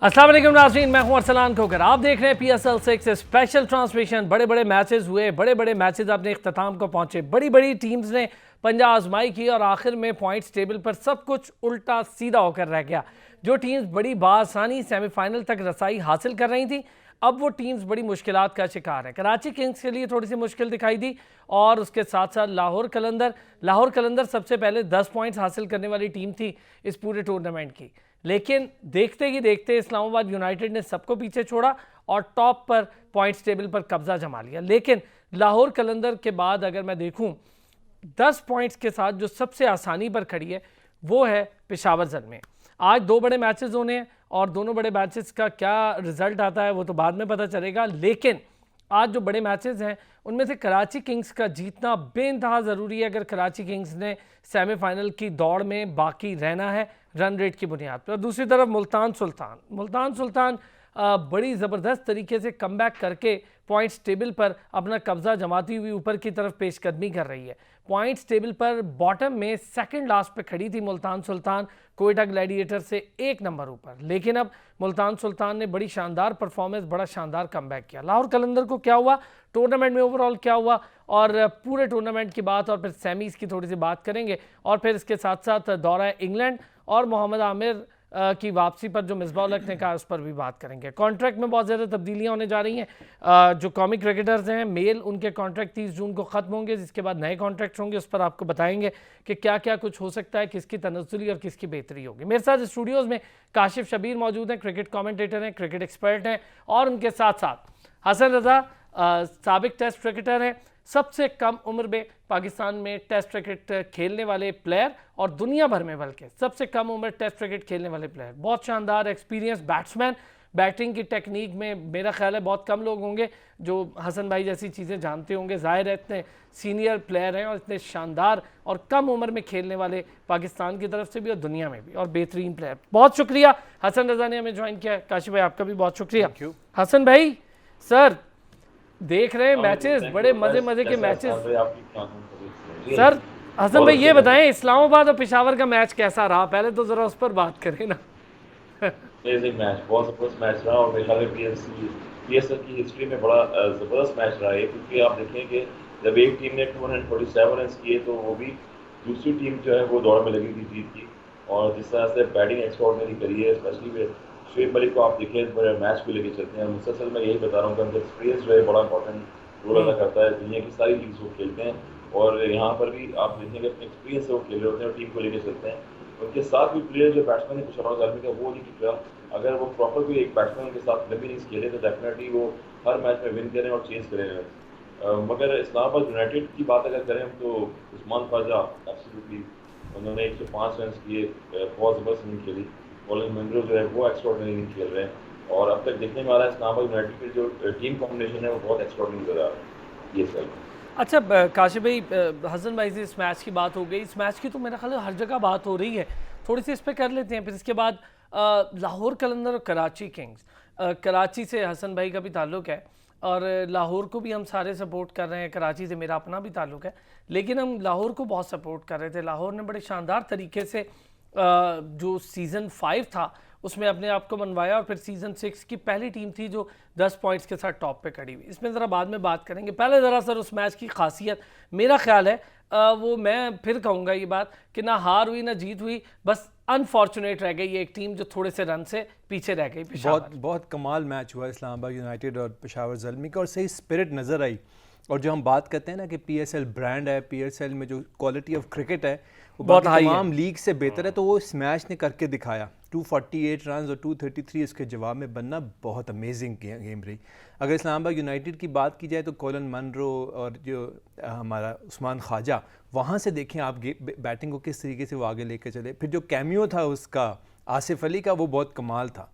अस्सलाम वालेकुम नाज़रीन, मैं हूं अरसलान खोकर। आप देख रहे हैं PSL 6 स्पेशल ट्रांसमिशन। बड़े बड़े मैचेस हुए, बड़े बड़े मैचेस अपने इख्तिताम को पहुंचे, बड़ी बड़ी टीम्स ने पंजा आजमाई की और आखिर में पॉइंट्स टेबल पर सब कुछ उल्टा सीधा होकर रह गया। जो टीम्स बड़ी बासानी सेमीफाइनल तक रसाई हासिल कर रही थी, अब वो टीम्स बड़ी मुश्किलात का शिकार है। कराची किंग्स के लिए थोड़ी सी मुश्किल दिखाई दी और उसके साथ साथ लाहौर कलंदर सबसे पहले 10 पॉइंट्स हासिल करने वाली टीम थी इस पूरे टूर्नामेंट की, लेकिन देखते ही देखते इस्लामाबाद यूनाइटेड ने सबको पीछे छोड़ा और टॉप पर पॉइंट्स टेबल पर कब्जा जमा लिया। लेकिन लाहौर कलंदर के बाद अगर मैं देखूं 10 पॉइंट्स के साथ जो सबसे आसानी पर खड़ी है वो है पेशावर ज़ल्मी। आज दो बड़े मैचेस होने हैं और दोनों बड़े मैचेस का क्या रिजल्ट आता है वो तो बाद में पता चलेगा, लेकिन आज जो बड़े मैचेस हैं उनमें से कराची किंग्स का जीतना बेइंतहा ज़रूरी है अगर कराची किंग्स ने सेमीफाइनल की दौड़ में बाकी रहना है रन रेट की बुनियाद पर। दूसरी तरफ मुल्तान सुल्तान बड़ी ज़बरदस्त तरीके से कमबैक करके पॉइंट्स टेबल पर अपना कब्जा जमाती हुई ऊपर की तरफ पेशकदमी कर रही है। पॉइंट्स टेबल पर बॉटम में सेकंड लास्ट पे खड़ी थी मुल्तान सुल्तान, कोयटा ग्लैडिएटर से 1 नंबर ऊपर, लेकिन अब मुल्तान सुल्तान ने बड़ी शानदार परफॉर्मेंस, बड़ा शानदार कमबैक किया। लाहौर कलंदर को क्या हुआ, टूर्नामेंट में ओवरऑल क्या हुआ और पूरे टूर्नामेंट की बात और फिर सेमीज़ की थोड़ी सी बात करेंगे और फिर इसके साथ साथ दौरा इंग्लैंड और मोहम्मद आमिर की वापसी पर जो मिसबाह उल हक ने कहा उस पर भी बात करेंगे। कॉन्ट्रैक्ट में बहुत ज़्यादा तब्दीलियां होने जा रही हैं। जो कॉमिक क्रिकेटर्स हैं मेल, उनके कॉन्ट्रैक्ट 30 जून को ख़त्म होंगे, जिसके बाद नए कॉन्ट्रैक्ट होंगे। उस पर आपको बताएंगे कि क्या क्या कुछ हो सकता है, किसकी तनज़्ज़ुली और किसकी बेहतरी होगी। मेरे साथ स्टूडियोज़ में काशिफ शबीर मौजूद हैं, क्रिकेट कॉमेंटेटर हैं, क्रिकेट एक्सपर्ट हैं, और उनके साथ साथ हसन रज़ा साबिक टेस्ट क्रिकेटर हैं, सबसे कम उम्र में पाकिस्तान में टेस्ट क्रिकेट खेलने वाले प्लेयर और दुनिया भर में बल्कि सबसे कम उम्र टेस्ट क्रिकेट खेलने वाले प्लेयर, बहुत शानदार एक्सपीरियंस बैट्समैन। बैटिंग की टेक्निक में मेरा ख्याल है बहुत कम लोग होंगे जो हसन भाई जैसी चीज़ें जानते होंगे। ज़ाहिर है इतने सीनियर प्लेयर हैं और इतने शानदार और कम उम्र में खेलने वाले पाकिस्तान की तरफ से भी और दुनिया में भी, और बेहतरीन प्लेयर। बहुत शुक्रिया हसन रज़ा ने हमें ज्वाइन किया। काशिफ भाई आपका भी बहुत शुक्रिया। हसन भाई सर, देख रहे हैं मैचेस, बड़े मजे के मैचेस। सर हसन भाई ये बताएं इस्लामाबाद और पेशावर का मैच कैसा रहा, पहले तो जरा उस पर बात करें ना। अमेजिंग मैच, बहुत ज़बरदस्त मैच रहा और मेरे ख्याल में PSL की हिस्ट्री में बड़ा ज़बरदस्त मैच रहा है, क्योंकि आप देखें कि जब एक टीम ने 247 रन किए तो वो भी दूसरी टीम जो है वो दौड़ में लगी थी जीत की, और जिस तरह से बैटिंग एक्स्ट्राऑर्डिनरी करी है, स्पेशली शुएब मलिक को आप देखें बड़े मैच को लेकर चलते हैं। मुसलसल मैं यही बता रहा हूँ कि उनका एक्सपीरियंस जो है बड़ा इंपॉर्टेंट रोल अदा करता है। दुनिया की सारी लीग्स वो खेलते हैं और यहाँ पर भी आप देखेंगे अपने एक्सपीरियंस से वो खेल रहे होते हैं और टीम को लेकर चलते हैं। उनके साथ भी प्लेयर जो बैट्समैन है पेशावर ज़ल्मी का, वो नहीं टूटा। अगर वो प्रॉपर कोई एक बैट्समैन के साथ लंबी इनिंग्स खेले तो डेफिनेटली वो हर मैच में विन करें और चेंज करें। मगर इस्लामाबाद यूनाइटेड की बात अगर करें तो उस्मान ख्वाजा एब्सोल्युटली, उन्होंने 105 रन किए, बहुत ज़बरदस्त इनिंग खेली। कॉलिन मंरो जो है वो एक्स्ट्राऑर्डिनरी इनिंग खेल रहे हैं और अब तक देखने में आ रहा है इस्लामाबाद यूनाइटेड की जो टीम कॉम्बिनेशन है वो बहुत एक्स्ट्राऑर्डिनरी नजर आ रहा है PSL। अच्छा काशिफ भाई, हसन भाई से इस मैच की बात हो गई, इस मैच की तो मेरा ख्याल हर जगह बात हो रही है, थोड़ी सी इस पर कर लेते हैं। फिर इसके बाद लाहौर कलंदर और कराची किंग्स। कराची से हसन भाई का भी ताल्लुक़ है और लाहौर को भी हम सारे सपोर्ट कर रहे हैं, कराची से मेरा अपना भी ताल्लुक़ है, लेकिन हम लाहौर को बहुत सपोर्ट कर रहे थे। लाहौर ने बड़े शानदार तरीके से जो सीज़न 5 था उसमें अपने आप को मनवाया और फिर सीज़न 6 की पहली टीम थी जो 10 पॉइंट्स के साथ टॉप पे खड़ी हुई। इसमें ज़रा बाद में बात करेंगे, पहले ज़रा सर उस मैच की खासियत मेरा ख्याल है वो मैं फिर कहूँगा ये बात कि ना हार हुई ना जीत हुई, बस अनफॉर्चुनेट रह गई एक टीम जो थोड़े से रन से पीछे रह गई। बहुत कमाल मैच हुआ इस्लामाबाद यूनाइटेड और पेशावर ज़ल्मी का, और सही स्पिरिट नज़र आई। और जो हम बात करते हैं ना कि PSL ब्रांड है, PSL में जो क्वालिटी ऑफ क्रिकेट है वो बहुत तमाम लीग से बेहतर है, तो वो इस मैच ने करके दिखाया। 248 रन और 233 इसके जवाब में बनना बहुत अमेजिंग गेम रही। अगर इस्लामाबाद यूनाइटेड की बात की जाए तो कॉलिन मंरो और जो हमारा उस्मान ख्वाजा, वहाँ से देखें आप बैटिंग को किस तरीके से वो आगे लेकर चले। फिर जो कैमियो था उसका आसिफ अली का, वो बहुत कमाल था।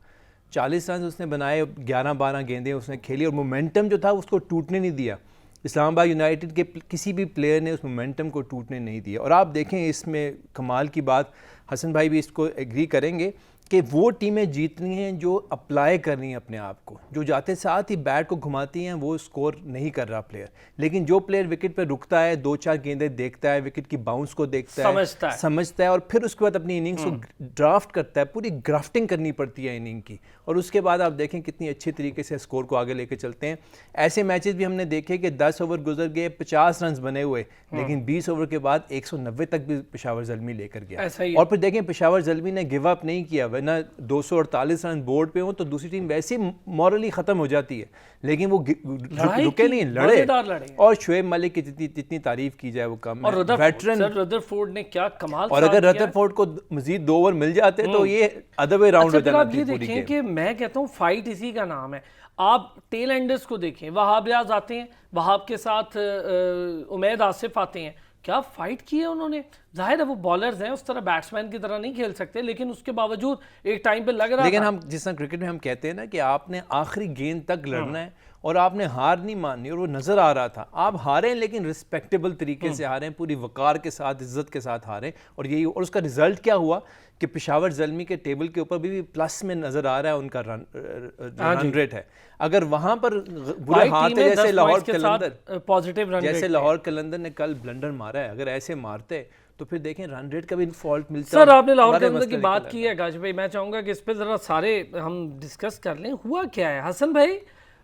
40 रन उसने बनाए, 11-12 गेंदें उसने खेली और मोमेंटम जो था उसको टूटने नहीं दिया। इस्लामाबाद यूनाइटेड के किसी भी प्लेयर ने उस मोमेंटम को टूटने नहीं दिया। और आप देखें इसमें कमाल की बात, हसन भाई भी इसको एग्री करेंगे कि वो टीमें जीतनी हैं जो अप्लाई कर रही हैं अपने आप को, जो जाते साथ ही बैट को घुमाती हैं, वो स्कोर नहीं कर रहा प्लेयर। लेकिन जो प्लेयर विकेट पर रुकता है, 2-4 गेंदें देखता है, विकेट की बाउंस को देखता है, समझता है और फिर उसके बाद अपनी इनिंग्स को ड्राफ्ट करता है, पूरी ग्राफ्टिंग करनी पड़ती है इनिंग की, और उसके बाद आप देखें कितनी अच्छी तरीके से स्कोर को आगे लेके चलते हैं। ऐसे मैचेस भी हमने देखे कि 10 ओवर गुजर गए, 50 रन बने हुए, लेकिन 20 ओवर के बाद 190 तक भी पेशावर ज़ल्मी लेकर गया। और फिर देखें पेशावर ज़ल्मी ने गिव अप नहीं किया, वरना 248 रन बोर्ड पे हो तो दूसरी टीम वैसे ही मॉरली ख़त्म हो जाती है, लेकिन वो रुके नहीं, लड़े। और शुएब मलिक की जितनी तारीफ की जाए वो कम है। वेटरन रदरफोर्ड ने क्या कमाल, और अगर रदरफोर्ड को मजीद 2 ओवर मिल जाते तो ये अदर वे राउंड हो जाना थी पूरी गेम। कि मैं कहता हूँ फाइट इसी का नाम है। आप टेल एंडर्स को देखें, वहाब रियाज आते हैं, वहाब के साथ उमैद आसिफ आते हैं, क्या फाइट की है उन्होंने। जाहिर है वो बॉलर्स हैं, उस तरह बैट्समैन की तरह नहीं खेल सकते, लेकिन उसके बावजूद एक टाइम पे लग रहा लेकिन हम जिस तरह क्रिकेट में हम कहते हैं ना कि आपने आखिरी गेंद तक लड़ना है और आपने हार नहीं माननी, और वो नज़र आ रहा था। आप हारे लेकिन रिस्पेक्टेबल तरीके से हारे, पूरी वकार के साथ, इज्जत के साथ हारे, और यही, और उसका रिजल्ट क्या हुआ कि पेशावर ज़ल्मी के टेबल के ऊपर भी प्लस में नज़र आ रहा है उनका रन रेट है। अगर वहाँ पर बुरे हारते जैसे लाहौर कलंदर, पॉजिटिव रन, जैसे लाहौर कलंदर ने कल ब्लंडर मारा है, अगर ऐसे मारते तो फिर देखें रन रेट का भी फॉल्ट मिलता। सर आपने लाहौर कलंदर की बात की है गाज भाई, मैं चाहूँगा कि इस पर ज़रा सारे हम डिस्कस कर लें, हुआ क्या है हसन भाई,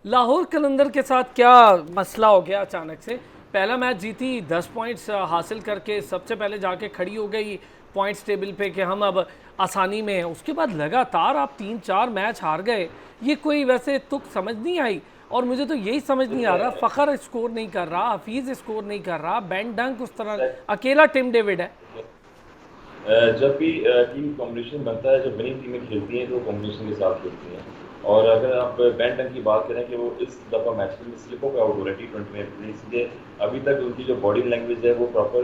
लाहौर कलंदर के साथ क्या मसला हो गया अचानक से। पहला मैच जीती, 10 पॉइंट्स हासिल करके सबसे पहले जाके खड़ी हो गई पॉइंट्स टेबल पे कि हम अब आसानी में हैं। उसके बाद लगातार आप 3-4 मैच हार गए, ये कोई वैसे तुक समझ नहीं आई। और मुझे तो यही समझ नहीं आ रहा, फ़खर स्कोर नहीं कर रहा, हफीज़ स्कोर नहीं कर रहा, बेन डंक उस तरह, अकेला टिम डेविड है। जब भी टीम कॉम्बिनेशन बनता है, जब विनिंग टीमें खेलती हैं तो कॉम्बिनेशन के साथ खेलती हैं। और अगर आप बेन डंक की बात करें कि वो इस दफ़ा मैच में स्लिप होकर आउट हो रहे T20 में, इसलिए अभी तक उनकी जो बॉडी लैंग्वेज है वो प्रॉपर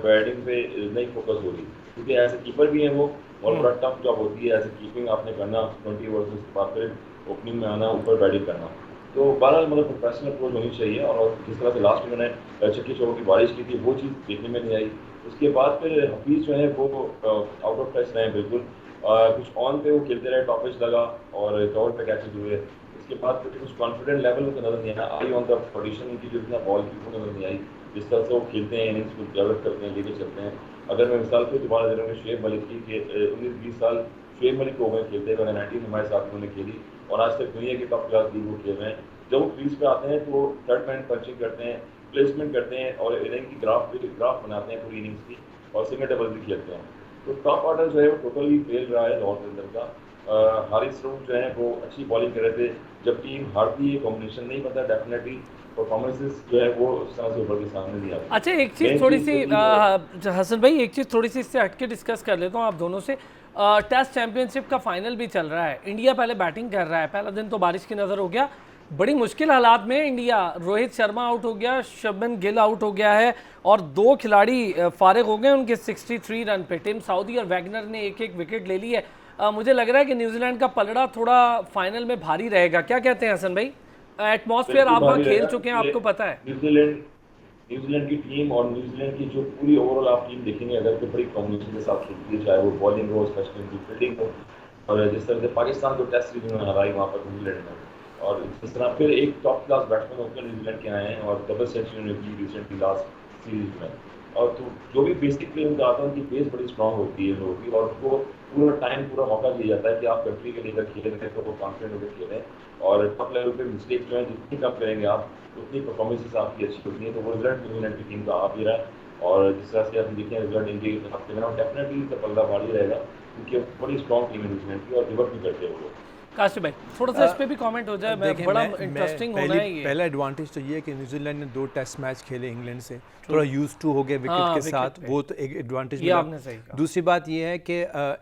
बैटिंग पे नहीं फोकस हो रही, क्योंकि एज ए कीपर भी हैं वो, और बड़ा टफ जॉब होती है एज ए कीपिंग आपने करना 20 ओवर्स, उसके बाद फिर ओपनिंग में आना, ऊपर बैटिंग करना। तो बहरहाल मतलब प्रोफेशनल अप्रोच होनी चाहिए, और जिस तरह से लास्ट में उन्होंने छक्के चौकों की बारिश की थी वो चीज़ देखने में नहीं आई। उसके बाद फिर हफीज़ जो है वो आउट ऑफ टच रहे बिल्कुल, कुछ ऑन पे वो खेलते रहे, टॉपिच लगा और कवर पे कैचेज हुए। उसके बाद फिर कुछ कॉन्फिडेंट लेवल उनको नज़र नहीं आया, आई ऑन द पोजीशन उनकी जो इतना बॉल की वो नज़र नहीं आई, जिस तरह से वो खेलते हैं, इनिंग्स को डेवलप करते हैं, लेके चलते हैं। अगर मैं मिसाल के दोबारा दे रहा हूँ शुएब मलिक की, कि 19-20 साल शुएब मलिक को हो गए खेलते हुए, 19 हमारे साथ उन्होंने खेली, और आज तक दुनिया की टॉप क्लास लीग वो खेल रहे हैं। जब वो क्रीज पे आते हैं तो वो थर्ड मैन पंचिंग करते हैं, प्लेसमेंट करते हैं, और इनिंग की ग्राफ बनाते हैं पूरी इनिंग्स की, और सिंगल डबल भी खेलते हैं। तो टॉप ऑर्डर जो है वो टोटली फेल रहा है लाहौर कलंदर का। हारिस रऊफ जो है वो अच्छी बॉलिंग कर रहे थे, जब टीम हारती है कॉम्बिनेशन नहीं पता, डेफिनेटली परफॉर्मेंसेस जो है वो उस तरह से ऊपर के सामने नहीं आती। अच्छा एक चीज़ थोड़ी सी हसन भाई, एक चीज़ थोड़ी सी इससे हटके डिस्कस कर लेता हूँ आप दोनों से। टेस्ट चैंपियनशिप का फाइनल भी चल रहा है, इंडिया पहले बैटिंग कर रहा है, पहला दिन तो बारिश की नज़र हो गया, बड़ी मुश्किल हालात में इंडिया, रोहित शर्मा आउट हो गया, शुभमन गिल आउट हो गया है, और 2 खिलाड़ी फारिग हो गए उनके 63 रन पे। टिम साउदी और वैगनर ने एक एक विकेट ले ली है। मुझे लग रहा है कि न्यूजीलैंड का पलड़ा थोड़ा फाइनल में भारी रहेगा, क्या कहते हैं हसन भाई? एटमॉस्फेयर आप वहाँ खेल चुके हैं, आपको पता है। न्यूजीलैंड की टीम और न्यूजीलैंड की जो पूरी ओवरऑल आप टीम देखेंगे, अगर तो बड़ी कॉम्बिनेशन के साथ खेलती है, चाहे वो बॉलिंग हो, स्पेशली उनकी फील्डिंग हो, और जिस तरह से पाकिस्तान को टेस्ट सीरीज में हराई वहाँ पर न्यूजीलैंड में, और इस तरह फिर एक टॉप क्लास बैट्समैन होकर न्यूजीलैंड के आए हैं और डबल सेंचुरी ने की रिसेंटली लास्ट सीरीज में। और तो जो भी बेसिक प्ले उनका आता है, उनकी पेस बड़ी स्ट्रॉन्ग होती है लोगों की, और उनको पूरा टाइम पूरा मौका दिया जाता है कि आप कंट्री के लेकर खेलें तो वो कॉन्फिडेंट होकर खेलें, और टॉप लेवल पे मिस्टेक जो है जितनी कम करेंगे आप, उतनी परफॉर्मेंसेस आपकी अच्छी होती है। तो वो रिजल्ट न्यूजीलैंड की टीम का आ भी रहा है, और जिस तरह से आप देखें रिजल्ट इंडिया की तरफ से डेफिनेटली इसका पलड़ा भारी रहेगा, क्योंकि बड़ी स्ट्रॉन्ग टीम है न्यूजीलैंड की, और रिवर्ट भी करते हैं वो लोग। काशिफ भाई थोड़ा सा इस पे भी कमेंट हो जाए, बड़ा इंटरेस्टिंग होना है ये। पहला एडवांटेज तो ये है कि न्यूजीलैंड ने 2 टेस्ट मैच खेले इंग्लैंड से, थोड़ा यूज टू हो गए विकेट के साथ, वो तो एक एडवांटेज मिला। दूसरी बात ये है कि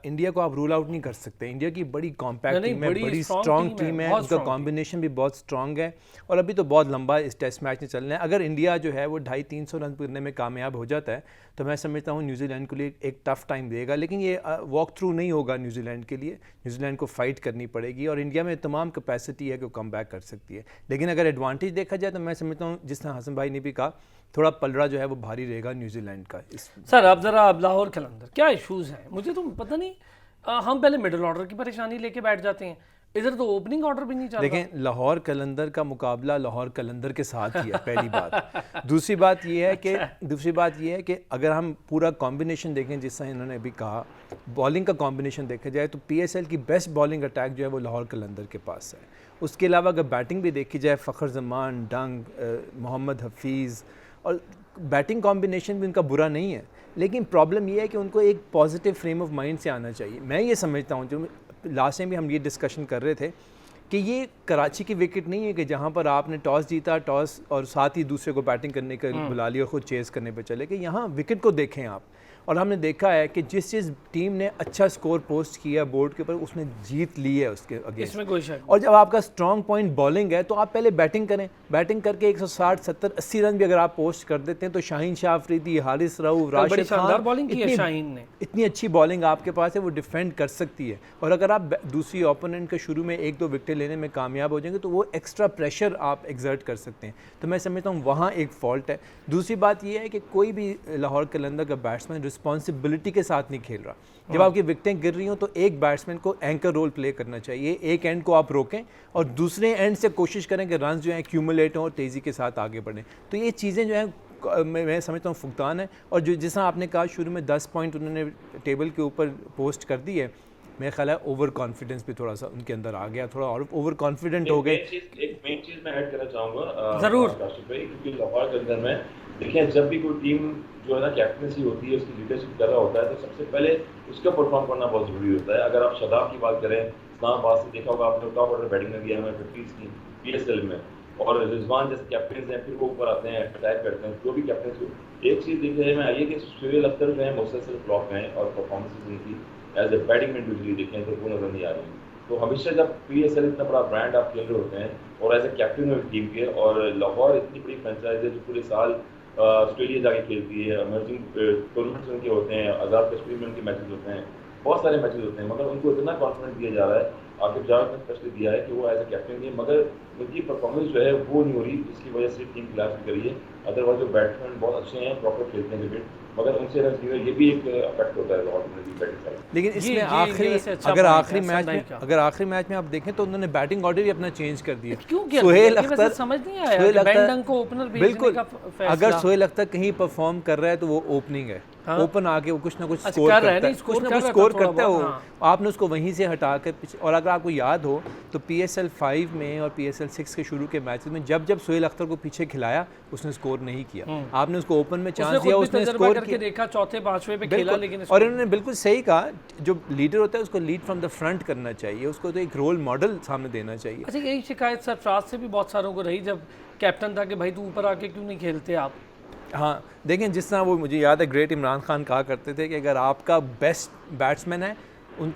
इंडिया को आप रूल आउट नहीं कर सकते, इंडिया की बड़ी कॉम्पैक्ट टीम है, बड़ी स्ट्रॉन्ग टीम है, उसका कॉम्बिनेशन भी बहुत स्ट्रॉन्ग है, और अभी तो बहुत लंबा इस टेस्ट मैच में चलना है। अगर इंडिया जो है वो 250-300 रन करने में कामयाब हो जाता है तो मैं समझता हूँ न्यूजीलैंड के लिए एक टफ टाइम देगा, लेकिन ये वॉक थ्रू नहीं होगा न्यूजीलैंड के लिए, न्यूजीलैंड को फाइट करनी पड़ेगी, और इंडिया में तमाम कैपेसिटी है कि वो कम बैक कर सकती है। लेकिन अगर एडवांटेज देखा जाए तो मैं समझता हूँ, जिस तरह हसन भाई ने भी कहा, थोड़ा पलड़ा जो है वो भारी रहेगा न्यूजीलैंड का। सर अब ज़रा अब लाहौर कलंदर क्या इशूज़ हैं, मुझे तो पता नहीं हम पहले मिडिल ऑर्डर की परेशानी लेके बैठ जाते हैं, इधर तो ओपनिंग ऑर्डर भी नहीं चल रहा। देखें, लाहौर कलंदर का मुकाबला लाहौर कलंदर के साथ ही है, पहली बात। दूसरी बात ये है कि अगर हम पूरा कॉम्बिनेशन देखें, जिस तरह इन्होंने अभी कहा, बॉलिंग का कॉम्बिनेशन देखा जाए तो पीएसएल की बेस्ट बॉलिंग अटैक जो है वो लाहौर कलंदर के पास है। उसके अलावा अगर बैटिंग भी देखी जाए, फ़खर जमान, डंग, मोहम्मद हफीज़, और बैटिंग कॉम्बिनेशन भी उनका बुरा नहीं है, लेकिन प्रॉब्लम ये है कि उनको एक पॉजिटिव फ्रेम ऑफ माइंड से आना चाहिए। मैं ये समझता हूँ, जो लास्ट टाइम भी हम ये डिस्कशन कर रहे थे, कि ये कराची की विकेट नहीं है कि जहाँ पर आपने टॉस जीता, टॉस और साथ ही दूसरे को बैटिंग करने के बुला लिया और ख़ुद चेस करने पे चले, कि यहाँ विकेट को देखें आप। और हमने देखा है कि जिस टीम ने अच्छा स्कोर पोस्ट किया बोर्ड के ऊपर, उसने जीत ली है उसके अगेंस्ट, इसमें कोई शक। और जब आपका स्ट्रॉन्ग पॉइंट बॉलिंग है तो आप पहले बैटिंग करें, बैटिंग करके 160, 70, 80 रन भी अगर आप पोस्ट कर देते हैं तो शाहीन शाह अफरीदी, हारिस रऊफ, राशिद खान, बॉलिंग की है शाहीन ने, इतनी अच्छी बॉलिंग आपके पास है, वो डिफेंड कर सकती है। और अगर आप दूसरी ओपोनेंट के शुरू में 1-2 विकेट लेने में कामयाब हो जाएंगे तो वो एक्स्ट्रा प्रेशर आप एग्जर्ट कर सकते हैं। तो मैं समझता हूँ वहाँ एक फॉल्ट है। दूसरी बात ये है कि कोई भी लाहौर कलंदर का बैट्समैन रिस्पॉन्सिबिलिटी के साथ नहीं खेल रहा। जब आपकी विकेटें गिर रही हो तो एक बैट्समैन को एंकर रोल प्ले करना चाहिए, एक एंड को आप रोकें और दूसरे एंड से कोशिश करें कि रन जो हैं एक्यूमुलेट हों और तेज़ी के साथ आगे बढ़ें। तो ये चीज़ें जो हैं मैं समझता हूँ फुकतान है। और जो जिस आपने कहा शुरू में 10 पॉइंट उन्होंने टेबल के ऊपर पोस्ट कर दी है, मेरा ख्याल है ओवर कॉन्फिडेंस भी थोड़ा सा उनके अंदर आ गया, थोड़ा और ओवर कॉन्फिडेंट हो गए। एक मेन चीज़ मैं ऐड करना चाहूँगा ज़रूर काशिफ भाई, क्योंकि लाहौर के अंदर में देखिए जब भी कोई टीम जो है ना कैप्टनसी होती है, उसकी लीडरशिप कर रहा होता है, तो सबसे पहले उसका परफॉर्म करना बहुत ज़रूरी होता है। अगर आप शदाब की बात करें, इस्लामाबाद से देखा होगा आपने, टॉप ऑर्डर बैटिंग में दिया है 50 की पीएसएल में, और रिजवान जैसे कैप्टन हैं फिर वो ऊपर आते हैं, अटैक करते हैं, जो भी कैप्टन को एक चीज़ देखने में आई है कि सुहेल अख्तर जो है मुसलसल फ्लॉप हैं और परफॉर्मेंसेज उनकी एज ए बैटिंग में इंडिविजुअली देखें तो वो नज़र नहीं आ रही। तो हमेशा जब पीएसएल इतना बड़ा ब्रांड आप खेल रहे होते हैं और as a captain of team के, और लाहौर इतनी बड़ी फ्रेंचाइज है जो पूरे साल ऑस्ट्रेलिया जाके खेलती है, इमर्जिंग टूर्नामेंट्स उनके होते हैं, आज़ाद कश्मीर में उनके मैचेस होते हैं, बहुत सारे मैचेस होते हैं, मगर उनको इतना कॉन्फिडेंस दिया जा रहा है, आगे जाकर स्पेशली दिया है कि वो एज ए कैप्टन है, मगर उनकी परफॉर्मेंस जो है वो नहीं हो रही, इसकी वजह से टीम क्लास भी करी है। अदरवाइज जो बैट्समैन बहुत अच्छे हैं, प्रॉपर खेलते हैं क्रिकेट, मगर उनसे रन नहीं, ये भी एक इफेक्ट होता है लाहौर की बैटिंग साइड। लेकिन इसमें अगर आखिरी मैच में आप देखें तो उन्होंने बैटिंग ऑर्डर भी अपना चेंज कर दिया। सुहेल अख्तर समझ नहीं आया, बेंडंग को ओपनर भेजने का फैसला। अगर सुहेल अख्तर कहीं परफॉर्म कर रहा है तो वो ओपनिंग है, ओपन आके वो कुछ ना कुछ स्कोर करता है, कुछ ना कुछ स्कोर करता है वो, आपने उसको वहीं से हटा कर। और अगर आपको याद हो तो PSL 5 में और PSL 6 के शुरू के मैचेस में जब सुहेल अख्तर को पीछे खिलाया उसने स्कोर नहीं किया, आपने उसको ओपन में चांस दिया, उसने स्कोर करके देखा, चौथे पांचवे पे खेला, लेकिन और इन्होंने बिल्कुल सही कहा, जो लीडर होता है उसको लीड फ्रॉम द फ्रंट करना चाहिए, उसको तो एक रोल मॉडल सामने देना चाहिए। अच्छा, यही शिकायत सरफराज से भी बहुत सारों को रही जब कैप्टन था कि भाई तू ऊपर आके क्यों नहीं खेलते आप। हाँ, देखें जिस तरह वो मुझे याद है ग्रेट इमरान खान कहा करते थे कि अगर आपका बेस्ट बैट्समैन है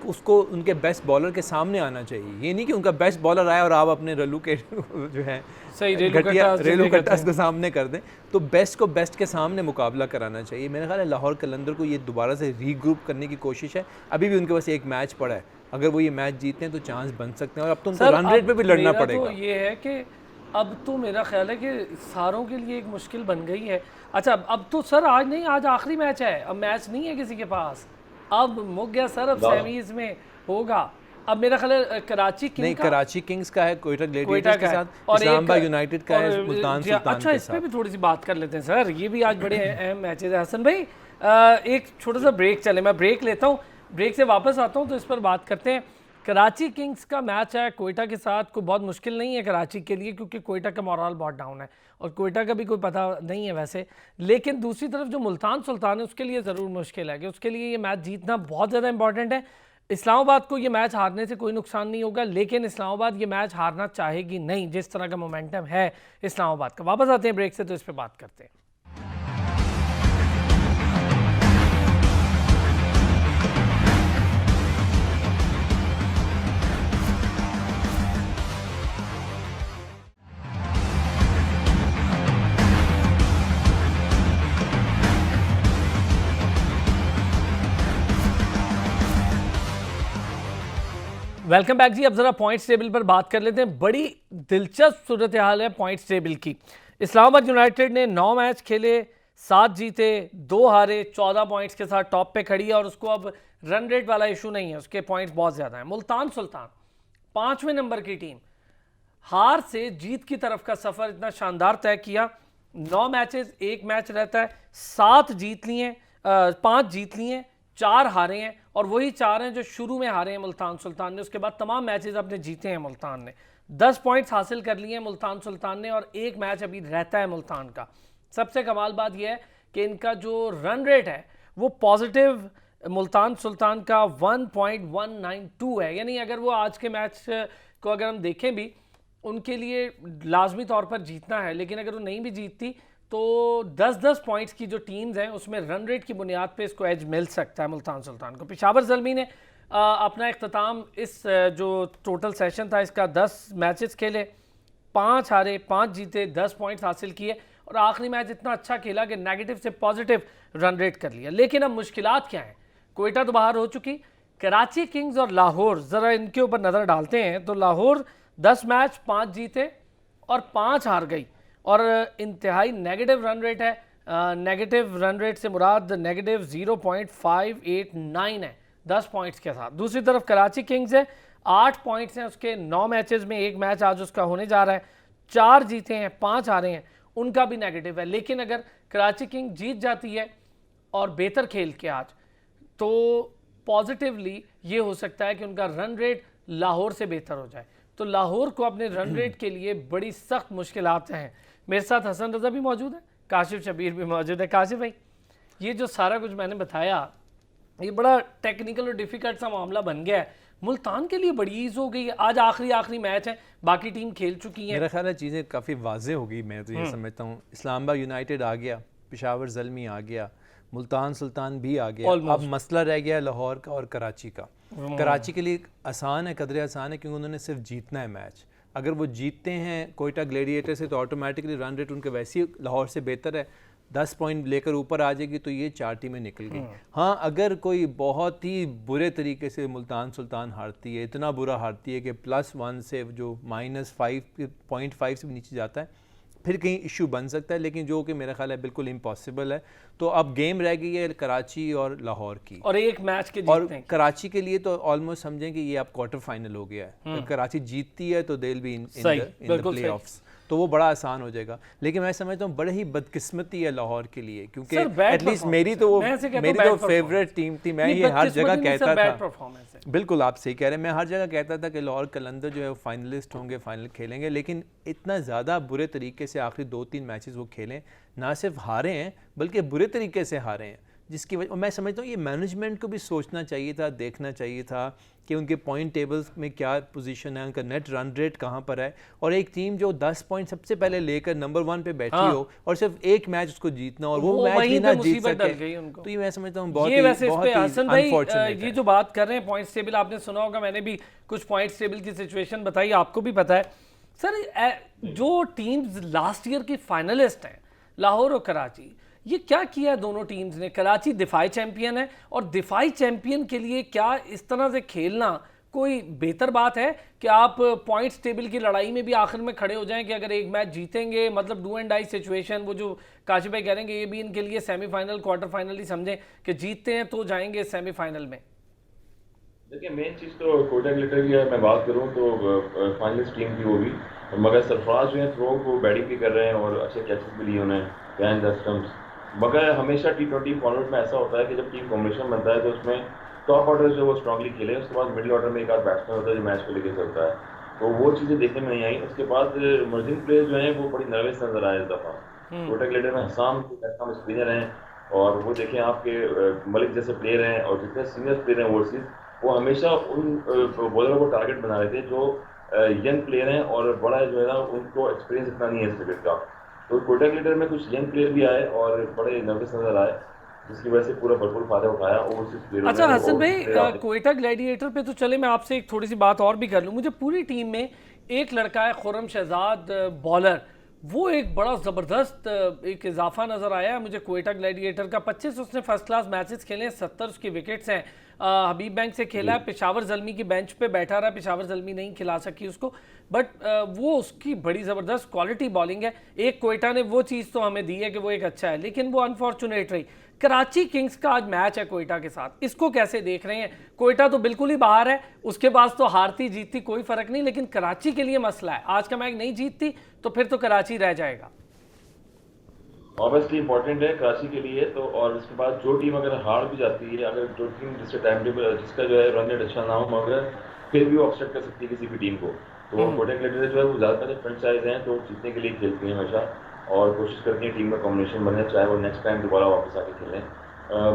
उसको उनके बेस्ट बॉलर के सामने आना चाहिए, ये नहीं कि उनका बेस्ट बॉलर आया और आप अपने रल्लू के जो है सही रेलू कट्टास को सामने कर दें। तो बेस्ट को बेस्ट के सामने मुकाबला कराना चाहिए। मेरा ख्याल है लाहौर कलंदर को ये दोबारा से रीग्रुप करने की कोशिश है। अभी भी उनके पास एक मैच पड़ा है, अगर वो ये मैच जीतते हैं तो चांस बन सकते हैं और अब तो उनको रन रेट पे भी लड़ना पड़ेगा। तो ये है कि अब तो मेरा ख्याल है कि सारों के लिए एक मुश्किल बन गई है। अच्छा, अब तो सर आज नहीं, आज आखिरी मैच है, अब मैच नहीं है किसी के पास, अब मुक गया सर, अब सेमीज में होगा। अब मेरा ख्याल है कराची किंग्स नहीं, कराची किंग्स का है, कोयटा ग्लैडिएटर्स के साथ, इस्लामाबाद यूनाइटेड का है, मुल्तान सुल्तान के साथ। अच्छा, इस पे भी थोड़ी सी बात कर लेते हैं सर, ये भी आज बड़े अहम मैचेस हैं। हसन भाई, एक छोटा सा ब्रेक चले, मैं ब्रेक लेता हूँ, ब्रेक से वापस आता हूँ तो इस पर बात करते हैं। कराची किंग्स का मैच है कोयटा के साथ, कोई बहुत मुश्किल नहीं है कराची के लिए, क्योंकि कोयटा का मोरल बहुत डाउन है और कोयटा का भी कोई पता नहीं है वैसे। लेकिन दूसरी तरफ जो मुल्तान सुल्तान है उसके लिए ज़रूर मुश्किल है कि उसके लिए ये मैच जीतना बहुत ज़्यादा इंपॉर्टेंट है। इस्लामाबाद को ये मैच हारने से कोई नुकसान नहीं होगा, लेकिन इस्लामाबाद ये मैच हारना चाहेगी नहीं, जिस तरह का मोमेंटम है इस्लामाबाद का। वापस आते हैं ब्रेक से तो इस पर बात करते हैं। वेलकम बैक जी। अब ज़रा पॉइंट्स टेबल पर बात कर लेते हैं। बड़ी दिलचस्प सूरत हाल है पॉइंट्स टेबल की। इस्लामाबाद यूनाइटेड ने 9 मैच खेले, 7 जीते 2 हारे, 14 पॉइंट्स के साथ टॉप पे खड़ी है और उसको अब रन रेट वाला इशू नहीं है, उसके पॉइंट्स बहुत ज़्यादा हैं। मुल्तान सुल्तान 5वें नंबर की टीम, हार से जीत की तरफ का सफ़र इतना शानदार तय किया। 9 मैचेस, 1 मैच रहता है, 7 जीत लिए, 5 जीत लिए, 4 हारे हैं और वही 4 हैं जो शुरू में हारे हैं मुल्तान सुल्तान ने। उसके बाद तमाम मैचेस अपने जीते हैं मुल्तान ने। 10 पॉइंट्स हासिल कर लिए हैं मुल्तान सुल्तान ने और 1 मैच अभी रहता है मुल्तान का। सबसे कमाल बात यह है कि इनका जो रन रेट है वो पॉजिटिव मुल्तान सुल्तान का 1.192 है, यानी अगर वो आज के मैच को अगर हम देखें भी उनके लिए लाजमी तौर पर जीतना है, लेकिन अगर वो नहीं भी जीतती तो 10-10 पॉइंट्स की जो टीम्स हैं उसमें रन रेट की बुनियाद पे इसको एज मिल सकता है मुल्तान सुल्तान को। पेशावर ज़ल्मी ने अपना इख्तिताम इस जो टोटल सेशन था इसका 10 मैचेस खेले, 5 हारे, 5 जीते, 10 पॉइंट्स हासिल किए और आखिरी मैच इतना अच्छा खेला कि नेगेटिव से पॉजिटिव रन रेट कर लिया। लेकिन अब मुश्किलात क्या हैं? कोयटा तो बाहर हो चुकी, कराची किंग्स और लाहौर, ज़रा इनके ऊपर नज़र डालते हैं तो लाहौर 10 मैच 5 जीते और 5 हार गई और इंतहाई नेगेटिव रन रेट है। नेगेटिव रन रेट से मुराद नेगेटिव 0.589 है 10 पॉइंट्स के साथ। दूसरी तरफ कराची किंग्स है, 8 पॉइंट्स हैं उसके, 9 मैचेस में 1 मैच आज उसका होने जा रहा है, 4 जीते हैं, 5 हारे हैं, उनका भी नेगेटिव है। लेकिन अगर कराची किंग जीत जाती है और बेहतर खेल के आज, तो पॉजिटिवली ये हो सकता है कि उनका रन रेट लाहौर से बेहतर हो जाए। तो लाहौर को अपने रन रेट के लिए बड़ी सख्त मुश्किलात हैं। मेरे साथ हसन रज़ा भी मौजूद है, काशिफ शबीर भी मौजूद है। काशिफ भाई, ये जो सारा कुछ मैंने बताया ये बड़ा टेक्निकल और डिफ़िकल्ट सा मामला बन गया है, मुल्तान के लिए बड़ी ईज़ हो गई है। आज आखिरी मैच है, बाकी टीम खेल चुकी है। मेरा ख्याल है चीज़ें काफ़ी वाज़ेह हो गई। मैं तो ये समझता हूँ इस्लामाबाद यूनाइटेड आ गया, पेशावर ज़ल्मी आ गया, मुल्तान सुल्तान भी आ गया, अब मसला रह गया लाहौर का और कराची का। कराची के लिए आसान है, कदरे आसान है क्योंकि उन्होंने सिर्फ जीतना है मैच। अगर वो जीतते हैं कोयटा ग्लेडिएटर से तो ऑटोमेटिकली रन रेट उनके वैसे ही लाहौर से बेहतर है, 10 पॉइंट लेकर ऊपर आ जाएगी तो ये 4 टीमें निकल गई। हाँ, अगर कोई बहुत ही बुरे तरीके से मुल्तान सुल्तान हारती है, इतना बुरा हारती है कि +1 से जो -5.5 से भी नीचे जाता है, फिर कहीं इशू बन सकता है, लेकिन जो कि मेरा ख्याल है बिल्कुल इम्पॉसिबल है। तो अब गेम रह गई है कराची और लाहौर की और 1 मैच के और जीतने कराची के लिए तो ऑलमोस्ट समझें कि ये अब क्वार्टर फाइनल हो गया है। अगर कराची जीतती है तो they will be in the playoffs, तो वो बड़ा आसान हो जाएगा। लेकिन मैं समझता हूँ बड़ी ही बदकिस्मती है लाहौर के लिए, क्योंकि एटलीस्ट मेरी तो फेवरेट टीम थी। मैं ये हर जगह कहता था, बिल्कुल आप सही कह रहे हैं, मैं हर जगह कहता था कि लाहौर कलंदर जो है वो फाइनलिस्ट होंगे, फाइनल खेलेंगे, लेकिन इतना ज़्यादा बुरे तरीके से आखिरी 2-3 मैचेस वो खेलें, ना सिर्फ हारे हैं बल्कि बुरे तरीके से हारे हैं, जिसकी वजह मैं समझता हूँ ये मैनेजमेंट को भी सोचना चाहिए था, देखना चाहिए था कि उनके पॉइंट टेबल्स में क्या पोजीशन है, उनका नेट रन रेट कहाँ पर है। और एक टीम जो 10 पॉइंट सबसे पहले लेकर नंबर 1 पे बैठी हो और सिर्फ 1 मैच उसको जीतना और वो मैच भी ना जीत सके, तो ये मैं समझता हूँ बहुत ही अनफॉर्चुनेट है। ये जो बात कर रहे हैं पॉइंट्स टेबल, आपने सुना होगा, मैंने भी कुछ पॉइंट्स टेबल की सिचुएशन बताई, आपको भी पता है सर। जो टीम्स लास्ट ईयर की फाइनलिस्ट हैं लाहौर और कराची, ये क्या किया है दोनों टीम्स ने। कराची दिफाई चैंपियन है और दिफाई चैंपियन के लिए क्या इस तरह से खेलना कोई बेहतर बात है कि आप पॉइंट्स टेबल की लड़ाई में भी आखिर में खड़े हो जाएं कि अगर 1 मैच जीतेंगे, मतलब डू एंड डाई सिचुएशन, वो जो काशी भाई कह रहे हैं कि ये भी इनके लिए सेमीफाइनल क्वार्टर फाइनल ही समझें कि जीतते हैं तो जाएंगे सेमीफाइनल में। देखिए मेन चीज़ तो कोयटा ग्लिटर की मैं बात करूँ तो फाइनलिस्ट टीम की वो भी, मगर सरफराज जो है थ्रो को बैटिंग भी कर रहे हैं और अच्छे कैचेस भी लिए उन्हें बिहाइंड द स्टंप्स। मगर हमेशा T20 फॉर्मेट में ऐसा होता है कि जब टीम कॉम्बिनेशन बनता है तो उसमें टॉप ऑर्डर जो वो स्ट्रांगली खेले, उसके बाद मिडिल ऑर्डर में एक आध बैट्समैन होता है जो मैच को लेकर चलता है, तो वो चीज़ें देखने में नहीं आई। उसके बाद इमर्जिंग प्लेयर्स जो हैं वो बड़ी नर्वस नजर आए इस दफ़ा। कोयटा ग्लिटर में हसाम स्पिनर हैं और वो देखें आपके मलिक जैसे प्लेयर हैं और जितने सीनियर प्लेयर हैं ओवरसीज, वो हमेशा उन बॉलरों को टारगेट बना रहे थे जो यंग प्लेयर हैं और बड़ा जो है ना उनको एक्सपीरियंस इतना नहीं है इस क्रिकेट का। तो कोयटा ग्लिटर में कुछ यंग प्लेयर भी आए और बड़े नर्वस नजर आए, जिसकी वजह से पूरा भरपूर फायदा उठाया ओवरसीज प्लेयर। अच्छा हसन भाई, कोयटा ग्लैडिएटर पे तो चले, मैं आपसे एक थोड़ी सी बात और भी कर लूँ। मुझे पूरी टीम में एक लड़का है खुर्रम शहजाद बॉलर, वो एक बड़ा ज़बरदस्त एक इजाफा नज़र आया है मुझे क्वेटा ग्लैडिएटर का। 25 उसने फर्स्ट क्लास मैचेस खेले हैं, 70 उसकी विकेट्स हैं। हबीब बैंक से खेला है, पेशावर ज़ल्मी की बेंच पे बैठा रहा, पेशावर ज़ल्मी नहीं खिला सकी उसको, बट वो उसकी बड़ी ज़बरदस्त क्वालिटी बॉलिंग है। एक क्वेटा ने वो चीज़ तो हमें दी है कि वो एक अच्छा है, लेकिन वो अनफॉर्चुनेट रही। कराची किंग्स का आज मैच है क्वेटा के साथ, इसको कैसे देख रहे हैं? क्वेटा तो बिल्कुल ही बाहर है, उसके पास तो हारती जीतती कोई फर्क नहीं, लेकिन कराची के लिए मसला है। आज का मैच नहीं जीतती तो फिर तो कराची रह जाएगा। ऑब्वियसली इंपॉर्टेंट है कराची के लिए तो, और उसके बाद जो टीम अगर हार भी जाती है, अगर जो टीम जिससे टाइम टेबल जिसका जो है रन रेट अच्छा ना हो, मगर फिर भी वो अपसेट कर सकती है किसी भी टीम को। तो कोटा ग्लैडिएटर जो है वो ज़्यादातर फ्रेंचाइज हैं तो जीतने के लिए खेलती हैं हमेशा और कोशिश करती हैं टीम का कॉम्बिनेशन बने, चाहे वो नेक्स्ट टाइम दोबारा वापस आके खेलें।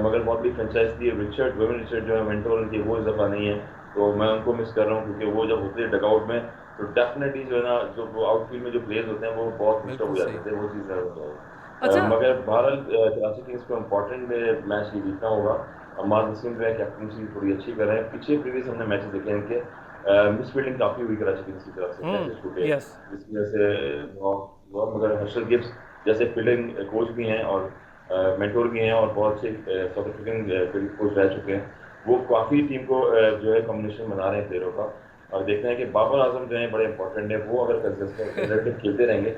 मगर बहुत बड़ी फ्रेंचाइज थी रिचर्ड जो है मेंटोर उनकी, वो इस दफ़ा नहीं है, तो मैं उनको मिस कर रहा हूँ क्योंकि वो जब होते हैं डगआउट में तो डेफिनेटली जो है ना, जो आउटफील्ड में जो प्लेयर्स होते हैं वो बहुत डिस्टर्ब हो जाते थे, वो चीज़ है। अच्छा, मगर बहरहाल कराची किंग्स को इम्पोर्टेंट मैच ये जीतना होगा। अम्माद वसीम जो है कैप्टनसी थोड़ी अच्छी कर रहे हैं। पीछे प्रीवियस हमने मैचेस देखे हैं कि मिस फील्डिंग काफ़ी हुई कराची किंग्स की तरफ से, मैचेस टूटे जिसकी वजह से, मगर हर्षल गिब्स जैसे फील्डिंग कोच भी हैं और मेंटोर भी हैं और बहुत से साउथ अफ्रीकन फील्डिंग कोच रह चुके हैं, वो काफ़ी टीम को जो है कॉम्बिनेशन बना रहे हैं प्लेयरों का। और देखते हैं कि बाबर आजम जो है बड़े इंपॉर्टेंट है, वो अगर कंसिस्टेंट खेलते रहेंगे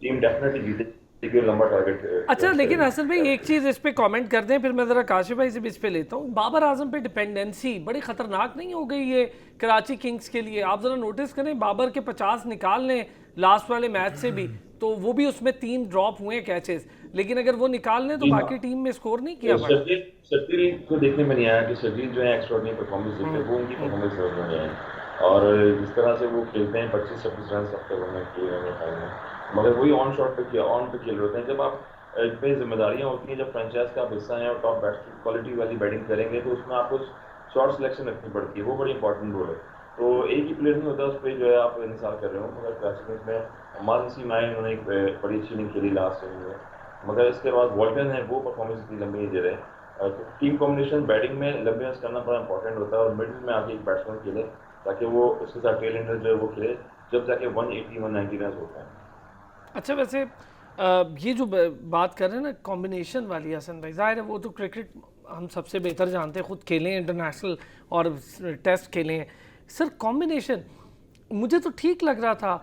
टीम डेफिनेटली जीते। लंबा टारगेट। अच्छा, लेकिन असल में एक चीज़ इस पे कमेंट कर दें, फिर मैं ज़रा काशिफ भाई से भी इस पे लेता हूँ। बाबर आजम पे डिपेंडेंसी बड़ी ख़तरनाक नहीं हो गई ये कराची किंग्स के लिए? आप ज़रा नोटिस करें, बाबर के 50 निकाल लें लास्ट वाले मैच से भी, तो वो भी उसमें 3 ड्रॉप हुए कैचेस, लेकिन अगर वो निकाल लें तो बाकी टीम में स्कोर नहीं किया। शर्जील को देखने में नहीं आया कि शर्जील जो है एक्स्ट्राऑर्डिनरी परफॉर्मेंस देते हैं, वो उनकी परफॉर्मेंस समझ में नहीं आई। और जिस तरह से वो खेलते हैं 25-26 रन सब तक उन्होंने किए हैं, मगर वही ऑन पे खेल रहे हैं। जब आप पे जिम्मेदारियां होती हैं, जब फ्रेंचाइज का आप हिस्सा हैं और टॉप बैट्समैन क्वालिटी वाली बैटिंग करेंगे तो उसमें आपको शॉर्ट सिलेक्शन रखनी पड़ती है, वो बड़ी इंपॉर्टेंट रोल है। तो एक ही प्लेयर नहीं होता उस पर जो है आप इंतजार कर रहे हो, मगर कराची में अम्माद वसीम आए, उन्होंने एक बड़ी अच्छी इनिंग खेली लास्ट इनिंग में, मगर इसके बाद वॉल्टन है वो परफॉर्मेंस इतनी लंबी नहीं दे रहे। तो टीम कॉम्बिनेशन बैटिंग में लंबे रन करना बड़ा इंपॉर्टेंट होता है और मिडिल में आके एक बैट्समैन खेले ताकि वो उसके साथ टेल एंडर जो है वो खेले, जब जाके 180-190 रन होते हैं। अच्छा, वैसे ये जो बात कर रहे हैं ना कॉम्बिनेशन वाली, हसन भाई जाहिर है वो तो क्रिकेट हम सबसे बेहतर जानते हैं, खुद खेले हैं इंटरनेशनल और टेस्ट खेले हैं। सर कॉम्बिनेशन मुझे तो ठीक लग रहा था,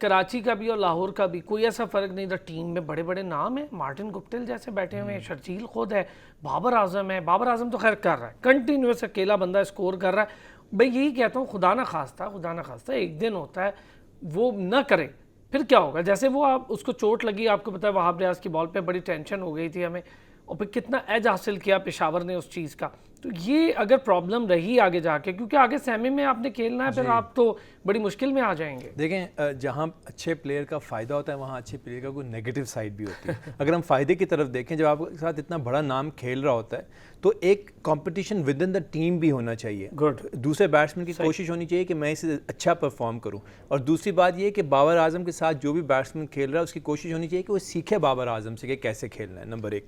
कराची का भी और लाहौर का भी कोई ऐसा फ़र्क नहीं था। टीम में बड़े बड़े नाम हैं, मार्टिन गुप्टिल जैसे बैठे हुए हैं, शर्जील खुद है, बाबर आजम है। बाबर आजम तो खैर कर रहा है, कंटिन्यूस अकेला बंदा स्कोर कर रहा है। भाई यही कहता हूँ, खुदा ना खास्ता एक दिन होता है वो ना करे, फिर क्या होगा? जैसे वो आप उसको चोट लगी, आपको पता है वहाब रियाज की बॉल पे बड़ी टेंशन हो गई थी हमें, और फिर कितना एज हासिल किया पेशावर ने उस चीज़ का। तो ये अगर प्रॉब्लम रही आगे जाके, क्योंकि आगे सेमी में आपने खेलना है, फिर आप तो बड़ी मुश्किल में आ जाएंगे। देखें, जहाँ अच्छे प्लेयर का फ़ायदा होता है वहाँ अच्छे प्लेयर का कोई नेगेटिव साइड भी होती है। अगर हम फ़ायदे की तरफ देखें, जब आपके साथ इतना बड़ा नाम खेल रहा होता है तो एक competition with in the team भी होना चाहिए। गुड। दूसरे बैट्समैन की कोशिश होनी चाहिए कि मैं इसे अच्छा परफॉर्म करूं, और दूसरी बात ये कि बाबर आजम के साथ जो भी बैट्समैन खेल रहा है उसकी कोशिश होनी चाहिए कि वो सीखे बाबर आजम से कि कैसे खेलना है, नंबर 1।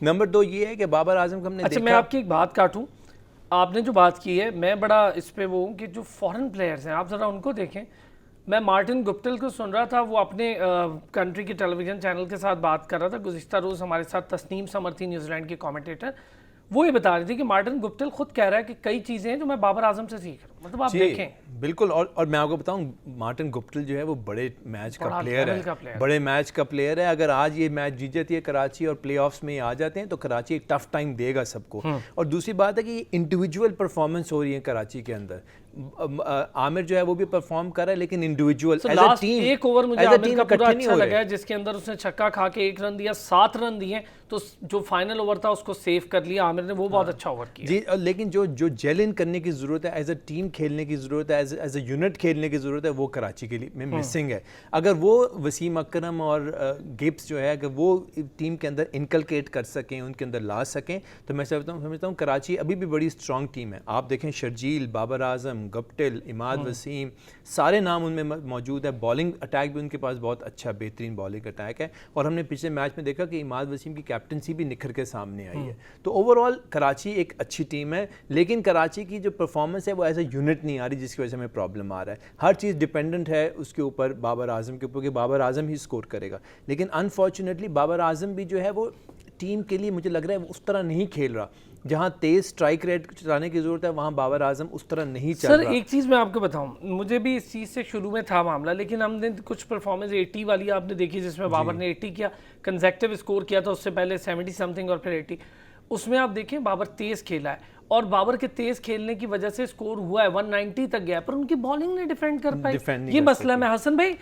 नंबर 2 ये है कि बाबर आजम को हमने अच्छा, मैं आपकी एक बात काटूं, आपने जो बात की है मैं बड़ा इस पे वो हूँ कि जो फॉरेन प्लेयर्स हैं आप ज़रा उनको देखें। मैं मार्टिन गुप्टिल को सुन रहा था, वो अपने कंट्री के टेलीविज़न चैनल के साथ बात कर रहा था गुज़िश्ता रोज़, हमारे साथ तस्नीम समर थी न्यूजीलैंड की कमेंटेटर, वो ये बता रही थी कि मार्टिन गुप्टिल खुद कह रहा है कि कई चीज़ें हैं जो मैं बाबर आजम से सीख रहा हूँ। मतलब आप देखें बिल्कुल, और मैं आपको बताऊं, मार्टिन गुप्टिल जो है वो बड़े मैच का प्लेयर है, बड़े मैच का प्लेयर है। अगर आज ये मैच जीत जाती है कराची और प्लेऑफ्स में आ जाते हैं तो कराची एक टफ टाइम देगा सबको। और दूसरी बात है कि इंडिविजुअल परफॉर्मेंस हो रही है कराची के अंदर। आमिर जो है वो भी परफॉर्म कर रहा है, लेकिन इंडिविजुअल एज अ टीम, एक ओवर मुझे आमिर का पूरा अच्छा लगा है जिसके अंदर उसने छक्का खा के 1 रन दिया, 7 रन दिए, तो जो फाइनल ओवर था उसको सेव कर लिया आमिर ने, वो बहुत अच्छा ओवर किया जी। लेकिन जो जेल इन करने की ज़रूरत है, एज अ टीम खेलने की ज़रूरत है, एज अ यूनिट खेलने की ज़रूरत है, वो कराची के लिए में मिसिंग है। अगर वो वसीम अकरम और गिब्स जो है अगर वो टीम के अंदर इनकलकेट कर सकें, उनके अंदर ला सकें, तो मैं समझता हूँ कराची अभी भी बड़ी स्ट्रॉन्ग टीम है। आप देखें शर्जील, बाबर आजम, गुप्टिल, इमाद वसीम, सारे नाम उनमें मौजूद है। बॉलिंग अटैक भी उनके पास बहुत अच्छा बेहतरीन बॉलिंग अटैक है, और हमने पिछले मैच में देखा कि इमाद वसीम की कैप्टनसी भी निखर के सामने आई है। तो ओवरऑल कराची एक अच्छी टीम है, लेकिन कराची की जो परफॉर्मेंस है वो एज अ यूनिट नहीं आ रही जिसकी वजह से हमें प्रॉब्लम आ रहा है। हर चीज़ डिपेंडेंट है उसके ऊपर, बाबर आजम के ऊपर, कि बाबर आजम ही स्कोर करेगा। लेकिन अनफॉर्चुनेटली बाबर आजम भी जो है वो टीम के लिए मुझे लग रहा है उस तरह नहीं खेल रहा। जहाँ तेज़ स्ट्राइक रेट चलाने की ज़रूरत है वहाँ बाबर आजम उस तरह नहीं चल रहा। सर एक चीज़ मैं आपको बताऊं, मुझे भी इस चीज़ से शुरू में था मामला, लेकिन हमने कुछ परफॉर्मेंस 80 वाली आपने देखी जिसमें बाबर ने 80 किया, कंसेक्टिव स्कोर किया था, उससे पहले 70 समथिंग और फिर 80। उसमें आप देखें बाबर तेज़ खेला है और बाबर के तेज़ खेलने की वजह से स्कोर हुआ है 190 तक गया, पर उनकी बॉलिंग ने डिफेंड कर पाई। ये मसला है। हसन भाई,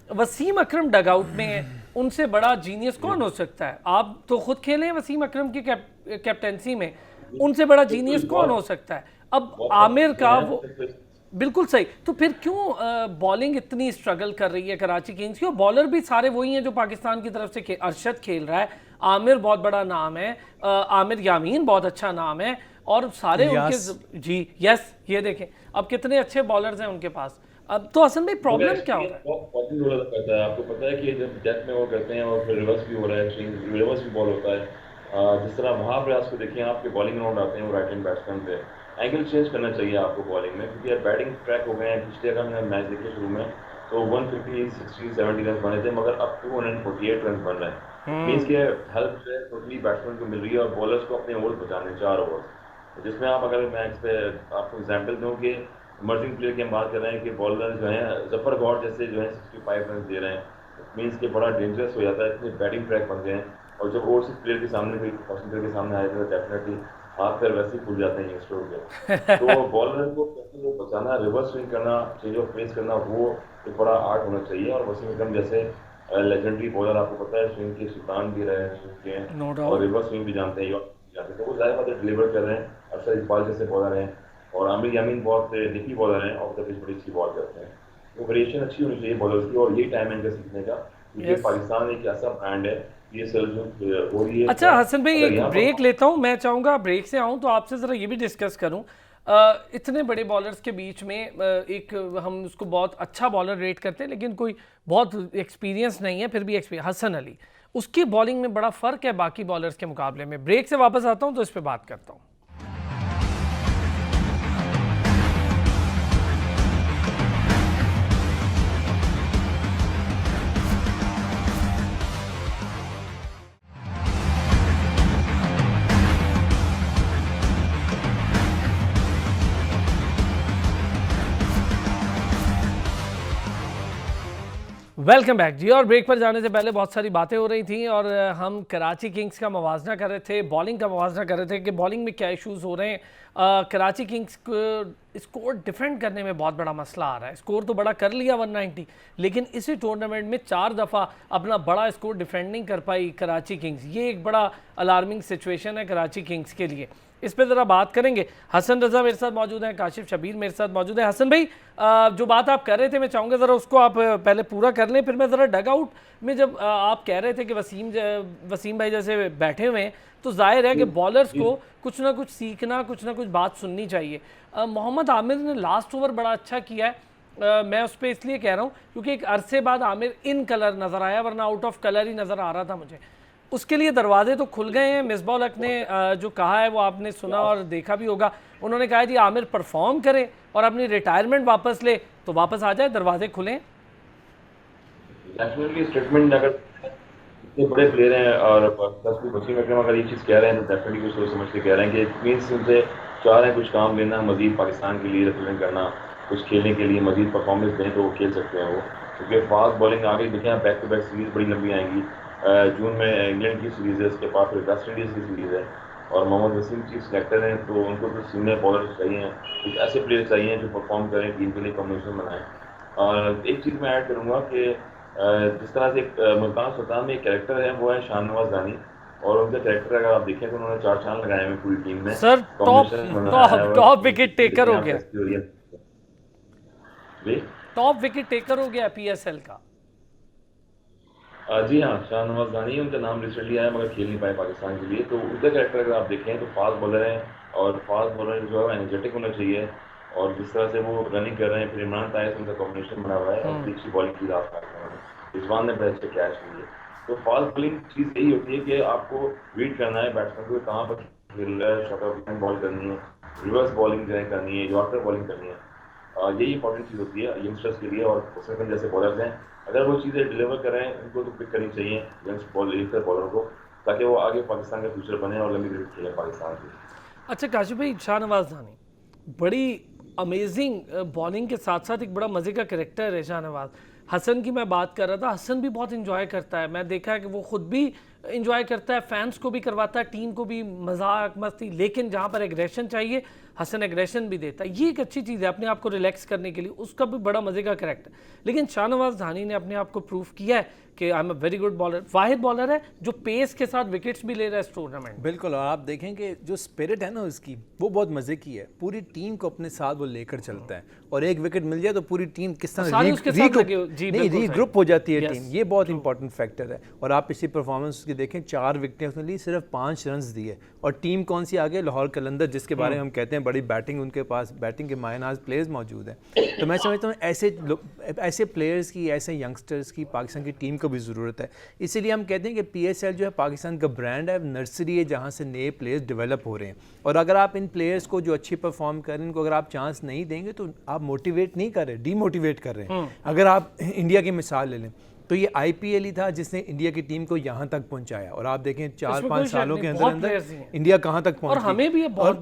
वसीम अकरम डगआउट में है, उनसे बड़ा जीनियस कौन हो सकता है? आप तो खुद खेले हैं वसीम अकरम की कैप्टेंसी में, उनसे बड़ा जीनियस कौन हो सकता है? अब आमिर का वो बिल्कुल सही, तो फिर क्यों बॉलिंग इतनी स्ट्रगल कर रही है कराची किंग्स की? और बॉलर भी सारे वही हैं जो पाकिस्तान की तरफ से अरशद खेल रहा है, आमिर बहुत बड़ा नाम है, आमिर यामीन बहुत अच्छा नाम है, और सारे उनके जी यस ये देखें अब कितने अच्छे बॉलर्स हैं उनके पास। अब तो असल में प्रॉब्लम क्या होता है? आपको पता है कि जब डेथ में वो करते हैं और फिर रिवर्स भी हो रहा है, रिवर्स भी बॉल होता है। जिस तरह वहाँ पर आपको देखिए आपके बॉलिंग राउंड आते हैं वो राइट हैंड बैट्समैन पे, एंगल चेंज करना चाहिए आपको बॉलिंग में, क्योंकि यार बैटिंग ट्रैक हो गए हैं। पिछले अगर हमने मैच देखे शुरू में तो 150, 60, 70 रन बने थे, मगर अब 248 रन बन रहे हैं। मीन्स के हेल्प जो है टोटली बैट्समैन को मिल रही है और बॉलर्स को अपने ओवर बचाने 4 ओवर, जिसमें आप अगर मैच पे आपको एग्जाम्पल दूँ कि इमर्जिंग प्लेयर की हम बात कर रहे हैं कि बॉलर जो है जफर गौर जैसे जो है 65 रन दे रहे हैं, मीन्स के बड़ा डेंजरस हो जाता है, इतने बैटिंग ट्रैक बन गए हैं। और जब ओवरसीज प्लेयर के सामने कोई प्रोफेशनल प्लेयर के सामने आए तो डेफिनेटली हाथ पैर वैसे ही खुल जाते हैं यंगस्टर के। तो बॉलर को कैसे वो बचाना, रिवर्स स्विंग करना, चेंज ऑफ पेस करना, वो एक बड़ा आर्ट होना चाहिए। और वसीम अकरम जैसे लेजेंडरी बॉलर, आपको पता है स्विंग के सुल्तान भी रहे हैं और रिवर्स स्विंग भी जानते हैं, तो वो ज़्यादा बात डिलीवर कर रहे हैं। अरशद इकबाल जैसे बॉलर हैं और आमिर यामीन बहुत निकी बॉलर हैं, ऑफ द पिच बड़ी अच्छी बॉल करते हैं। तो वेरिएशन अच्छी होनी चाहिए बॉलर्स की, और यही टाइम है इनका सीखने का, क्योंकि पाकिस्तान एक ऐसा ब्रांड है PSL जो हो रही है। अच्छा हसन भाई, एक ब्रेक लेता हूँ, मैं चाहूँगा ब्रेक से आऊँ तो आपसे ज़रा ये भी डिस्कस करूँ, इतने बड़े बॉलर्स के बीच में एक हम उसको बहुत अच्छा बॉलर रेट करते हैं लेकिन कोई बहुत एक्सपीरियंस नहीं है, फिर भी हसन अली, उसकी बॉलिंग में बड़ा फ़र्क है बाकी बॉलर्स के मुकाबले में। ब्रेक से वापस आता हूँ तो इस पर बात करता हूँ। वेलकम बैक जी। और ब्रेक पर जाने से पहले बहुत सारी बातें हो रही थी और हम कराची किंग्स का मवाजना कर रहे थे, बॉलिंग का मवाजना कर रहे थे कि बॉलिंग में क्या इश्यूज़ हो रहे हैं। कराची किंग्स को स्कोर डिफेंड करने में बहुत बड़ा मसला आ रहा है। स्कोर तो बड़ा कर लिया 190, लेकिन इसी टूर्नामेंट में 4 दफ़ा अपना बड़ा स्कोर डिफेंड नहीं कर पाई कराची किंग्स। ये एक बड़ा अलार्मिंग सिचुएशन है कराची किंग्स के लिए। इस पर ज़रा बात करेंगे। हसन रज़ा मेरे साथ मौजूद हैं, काशिफ शबीर मेरे साथ मौजूद है। हसन भाई, जो बात आप कर रहे थे मैं चाहूँगा ज़रा उसको आप पहले पूरा कर लें, फिर मैं ज़रा डग आउट में जब आप कह रहे थे कि वसीम भाई जैसे बैठे हुए हैं, तो जाहिर है कि बॉलर्स को कुछ ना कुछ सीखना, कुछ ना कुछ बात सुननी चाहिए। मोहम्मद आमिर ने लास्ट ओवर बड़ा अच्छा किया है, मैं उस पर इसलिए कह रहा हूँ क्योंकि एक अरसे बाद आमिर इन कलर नज़र आया, वरना आउट ऑफ कलर ही नज़र आ रहा था मुझे। उसके लिए दरवाजे तो खुल गए हैं। मिसबाह उल हक ने जो कहा है वो आपने सुना और देखा भी होगा, उन्होंने कहा जी आमिर परफॉर्म करे और अपनी रिटायरमेंट वापस ले तो वापस आ जाए, दरवाजे खुलें। डेफिनेटली स्टेटमेंट अगर इतने बड़े प्लेयर हैं और वसीम अकरम अगर ये चीज़ कह रहे हैं तो डेफिनेटली कुछ सोच समझ के कह रहे हैं कि मीन्स उनसे चाह रहे हैं कुछ काम लेना, मजीद पाकिस्तान के लिए रिप्रेजेंट करना, कुछ खेलने के लिए मजीद परफॉर्मेंस दें तो वो खेल सकते हैं वो, क्योंकि फास्ट बॉलिंग आगे देखें, बैक टू बैक सीरीज़ बड़ी लंबी आएंगी। जून में इंग्लैंड की सीरीज़ है, उसके बाद फिर वेस्ट इंडीज़ की सीरीज़ है और मोहम्मद वसीम चीफ सेलेक्टर हैं, तो उनको तो सीनियर बॉलर चाहिए, कुछ ऐसे प्लेयर चाहिए जो परफॉर्म करें, टीम के लिए कॉम्बिनेशन बनाएं। और एक चीज़ मैं ऐड करूँगा कि जिस तरह से मुल्तान सुल्तान में एक कैरेक्टर है वो है शाहनवाज दानी, और उनका कैरेक्टर अगर आप देखें तो उन्होंने 4 चांद लगाए हैं पूरी टीम में। सर टॉप विकेट टेकर हो गया, टॉप विकेट टेकर हो गया PSL का। जी हाँ, शाहनवाज दानी उनका नाम रिसेंटली आया मगर खेल नहीं पाए पाकिस्तान के लिए। तो उनका कैरेक्टर अगर आप देखें तो फास्ट बॉलर है, और फास्ट बॉलर जो है एनर्जेटिक होना चाहिए, और जिस तरह से वो रनिंग कर रहे हैं, फिर इमरान ताहिर उनका कॉम्बिनेशन बना हुआ है और अच्छी बॉलिंग की रात रिजवान ने बड़े अच्छे कैच लिए। तो फास्ट बॉलिंग चीज़ यही होती है कि आपको रीड करना है बैट्समैन को, कहाँ पर खेल रहा है, शॉर्ट ऑफ बॉल करनी है, रिवर्स बॉलिंग जो है करनी है, यॉर्कर बॉलिंग करनी है, यही इंपॉर्टेंट चीज़ होती है यंगस्टर्स के लिए। और उसमें जैसे बॉलर्स हैं, अगर वो चीज़ें डिलीवर करें उनको तो पिक करनी चाहिए यंगस्टर बॉलर को, ताकि वो आगे पाकिस्तान का फ्यूचर बने और लंबी क्रिकेट खेलें पाकिस्तान की। अच्छा काशिफ भाई, शाहनवाज धानी बड़ी अमेजिंग बॉलिंग के साथ साथ एक बड़ा मज़े का करेक्टर है शाहनवाज। हसन की मैं बात कर रहा था, हसन भी बहुत इंजॉय करता है, मैं देखा है कि वो खुद भी इंजॉय करता है, फैंस को भी करवाता है, टीम को भी मजाक मस्ती, लेकिन जहाँ पर एग्रेशन चाहिए हसन एग्रेशन भी देता है। ये एक अच्छी चीज़ है अपने आप को रिलैक्स करने के लिए, उसका भी बड़ा मज़े का करेक्टर। लेकिन शाहनवाज धानी ने अपने आप को प्रूव किया है कि I am a very good bowler, Wahid bowler है जो पेस के साथ विकेट्स भी ले रहा है इस टूर्नामेंट। बिल्कुल, और आप देखें कि जो स्पिरिट है ना उसकी, वो बहुत मज़े की है। पूरी टीम को अपने साथ वो लेकर चलता है, और एक विकेट मिल जाए तो पूरी टीम किस तरह रीग्रुप हो जाती है टीम। ये बहुत इंपॉर्टेंट फैक्टर है। और आप पिछली परफॉर्मेंस की देखें, 4 विकेटें उसने ली, सिर्फ 5 रन दिए, और टीम कौन सी आगे, लाहौर कलंदर, जिसके बारे में हम कहते हैं बड़ी बैटिंग, उनके पास बैटिंग के मायनाज प्लेयर्स मौजूद हैं। तो मैं समझता हूँ ऐसे प्लेयर्स की, ऐसे यंगस्टर्स की पाकिस्तान की टीम को भी ज़रूरत है। इसीलिए हम कहते हैं कि PSL जो है पाकिस्तान का ब्रांड है, नर्सरी है जहाँ से नए प्लेयर्स डेवलप हो रहे हैं। और अगर आप इन प्लेयर्स को जो अच्छी परफॉर्म कर रहे हैं, इनको अगर आप चांस नहीं देंगे तो आप मोटिवेट नहीं कर रहे, डीमोटिवेट कर रहे हैं। अगर आप इंडिया की मिसाल ले लें तो ये IPL ही था जिसने इंडिया की टीम को यहाँ तक पहुँचाया, और आप देखें 4-5 सालों के अंदर इंडिया कहाँ तक पहुँच, और हमें भी बहुत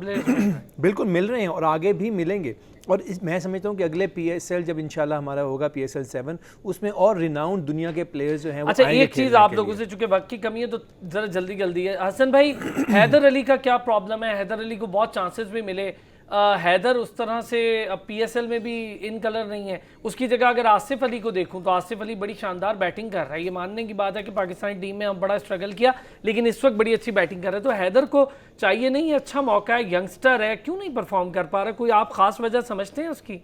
बिल्कुल मिल रहे हैं और आगे भी मिलेंगे। और मैं समझता हूँ कि अगले PSL जब इंशाल्लाह हमारा होगा PSL 7, उसमें और रिनाउंड दुनिया के प्लेयर्स जो हैं वो अच्छा, एक चीज़ आप लोगों से, चूंकि वक्त की कमी है तो ज़रा जल्दी है। हसन भाई, हैदर अली का क्या प्रॉब्लम है? हैदर अली को बहुत चांसेस भी मिले, हैदर उस तरह से अब PSL में भी इन कलर नहीं है। उसकी जगह अगर आसिफ अली को देखूं तो आसिफ अली बड़ी शानदार बैटिंग कर रहा है। ये मानने की बात है कि पाकिस्तानी टीम में हम बड़ा स्ट्रगल किया, लेकिन इस वक्त बड़ी अच्छी बैटिंग कर रहे हैं। तो हैदर को चाहिए नहीं, अच्छा मौका है, यंगस्टर है, क्यों नहीं परफॉर्म कर पा रहा? कोई आप खास वजह समझते हैं उसकी?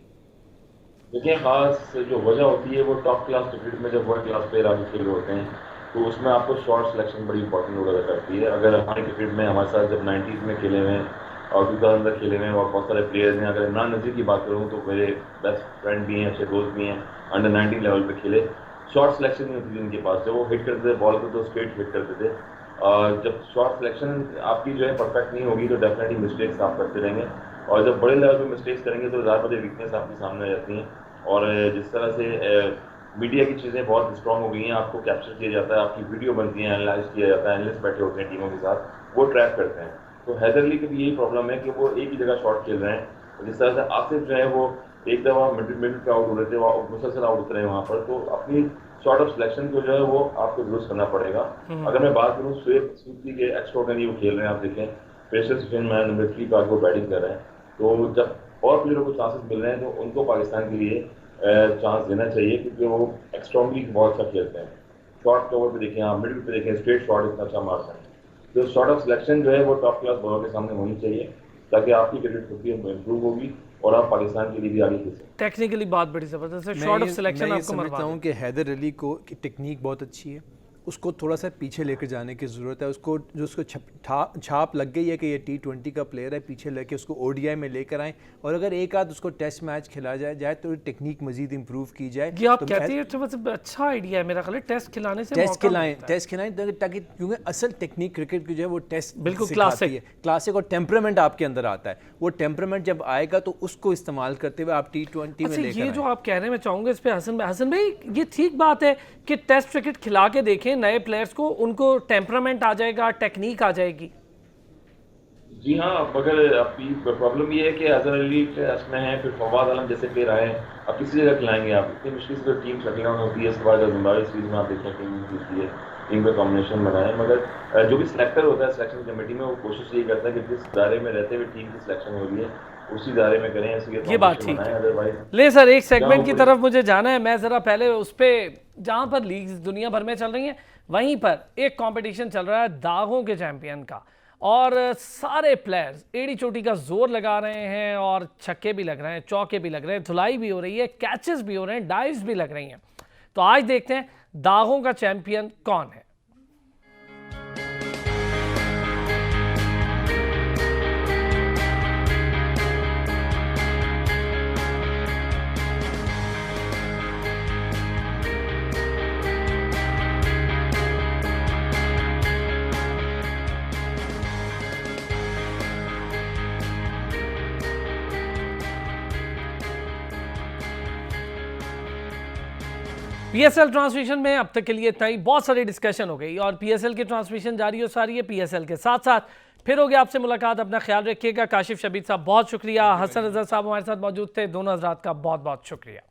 देखिए, खास जो वजह होती है वो टॉप क्लास क्रिकेट में जब वर्ल्ड क्लास प्लेयर आगे खेल रहे होते हैं तो उसमें आपको शॉर्ट सिलेक्शन बड़ी इंपॉर्टेंट रोल अदा करती है। अगर हमारे क्रिकेट में हमारे साथ जब 90s में खेले हुए हैं और 2000 खेले हुए हैं और बहुत सारे प्लेयर्स हैं, अगर इमरान नज़ीर की बात करूँ तो मेरे बेस्ट फ्रेंड भी हैं, अच्छे दोस्त भी हैं, अंडर 19 लेवल पे खेले। शॉर्ट सिलेक्शन नहीं होती थी उनके पास, जब वो हिट करते थे बॉल को तो स्ट्रेट हिट करते थे। और जब शॉर्ट सिलेक्शन आपकी जो है परफेक्ट नहीं होगी तो डेफिनेटली मिस्टेक्स आप करते रहेंगे, और जब बड़े लेवल पे मिस्टेक्स करेंगे तो ज़्यादातर वीकनेस आपके सामने आ जाती हैं। और जिस तरह से मीडिया की चीज़ें बहुत स्ट्रॉन्ग हो गई हैं, आपको कैप्चर किया जाता है, आपकी वीडियो बनती है, एनालाइज किया जाता है, एनालिस्ट बैठे होते हैं टीमों के साथ, वो ट्रैक करते हैं। तो हैदर अली की भी यही प्रॉब्लम है कि वो एक ही जगह शॉट खेल रहे हैं। जिस तरह से आसिफ जो है वो एक दफ़ा मिडिल पे आउट हो रहे थे, वो मुसलसल आउट उतरे हैं वहाँ पर, तो अपनी शॉर्ट ऑफ सिलेक्शन को जो है वो आपको दुरुस्त करना पड़ेगा। अगर मैं बात करूँ शोएब सूफी के, एक्स्ट्राऑर्डिनरी वो खेल रहे हैं, आप देखें प्रेशर स्पिन मैन नंबर 3 पर वो बैटिंग कर रहे हैं। तो जब और प्लेयरों को चांसेस मिल रहे हैं तो उनको पाकिस्तान के लिए चांस देना चाहिए, क्योंकि वो एक्स्ट्राऑर्डिनरी बहुत अच्छा खेलते हैं। शॉर्ट कवर पे देखें, आप मिडिल पे देखें, स्ट्रेट शॉट इतना अच्छा मारते हैं। तो शॉर्ट ऑफ सिलेक्शन जो है वो टॉप क्लास बॉलर के सामने होनी चाहिए, ताकि आपकी क्रिकेट खुद भी इम्प्रूव होगी और आप पाकिस्तान के लिए भी आगे खेल सकते हैं। टेक्निकली बात बड़ी जबरदस्त है, शॉर्ट ऑफ सिलेक्शन आपको समझता हूँ कि हैदर अली को की टेक्निक बहुत अच्छी है, उसको थोड़ा सा पीछे लेकर जाने की ज़रूरत है। उसको जो उसको छाप लग गई है कि ये T20 का प्लेयर है, पीछे लेके उसको ODI में लेकर आएँ, और अगर एक आध उसको टेस्ट मैच खिला जाए तो टेक्निक मजीद इंप्रूव की जाए। ये आप कहते हैं तो अच्छा आइडिया है मेरा ख्याल है, टेस्ट खिलाने से टेस्ट खिलाएं ताकि, क्योंकि असल टेक्निक क्रिकेट की जो है वो टेस्ट बिल्कुल क्लासिक और टेम्परामेंट आपके अंदर आता है। वो टेम्परामेंट जब आएगा तो उसको इस्तेमाल करते हुए आप T20 में लेकर ये जो आप कह रहे हैं, मैं चाहूँगा इस पर हसन भाई, ये ठीक बात है कि टेस्ट क्रिकेट खिला के देखें नए प्लेयर्स को, उनको टेम्परामेंट आ जाएगा, टेक्निक आ जाएगी। जी हाँ, मगर आपकी प्रॉब्लम ये है कि अजहर अली टेस्ट में है, फिर फवाद आलम जैसे प्लेयर आए, अब किसी जगह खिलाएंगे आप? इतनी मुश्किल से टीम सेटल होती है। इसके बाद जिम्बाब्वे सीरीज में आप देखें टीम जीतती है, टीम का कॉम्बिनेशन बनाए, मगर जो भी सिलेक्टर होता है सिलेक्शन कमेटी में, वो कोशिश ये करता है कि जिस दायरे में रहते हुए टीम की सिलेक्शन हो रही है उसी दायरे में करें। ये बात ठीक है। ले सर, एक सेगमेंट की तरफ मुझे जाना है, मैं ज़रा पहले उस पर, जहाँ पर लीग्स दुनिया भर में चल रही हैं वहीं पर एक कंपटीशन चल रहा है दागों के चैंपियन का, और सारे प्लेयर्स एड़ी चोटी का जोर लगा रहे हैं, और छक्के भी लग रहे हैं, चौके भी लग रहे हैं, धुलाई भी हो रही है, कैचेस भी हो रहे हैं, डाइव्स भी लग रही हैं। तो आज देखते हैं दागों का चैंपियन कौन है। पीएसएल ट्रांसमिशन में अब तक के लिए इतना ही। बहुत सारी डिस्कशन हो गई और पीएसएल की ट्रांसमिशन जारी हो सारी है। पीएसएल के साथ साथ फिर होगी आपसे मुलाकात। अपना ख्याल रखिएगा। काशिफ शबीर साहब बहुत शुक्रिया, हसन रजा साहब हमारे साथ मौजूद थे, दोनों हजरात का बहुत बहुत शुक्रिया।